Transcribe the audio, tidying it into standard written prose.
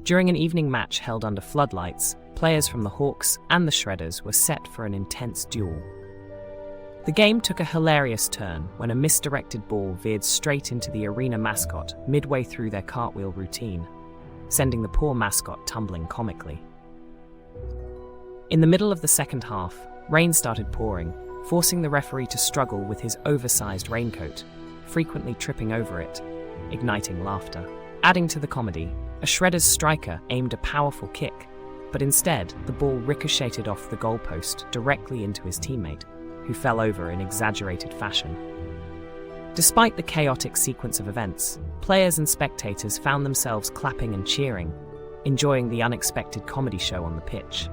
During an evening match held under floodlights, players from the Hawks and the Shredders were set for an intense duel. The game took a hilarious turn when a misdirected ball veered straight into the arena mascot midway through their cartwheel routine, sending the poor mascot tumbling comically. In the middle of the second half, rain started pouring, forcing the referee to struggle with his oversized raincoat, frequently tripping over it, igniting laughter. Adding to the comedy, a Shredder's striker aimed a powerful kick, but instead the ball ricocheted off the goalpost directly into his teammate, who fell over in exaggerated fashion. Despite the chaotic sequence of events, players and spectators found themselves clapping and cheering, enjoying the unexpected comedy show on the pitch.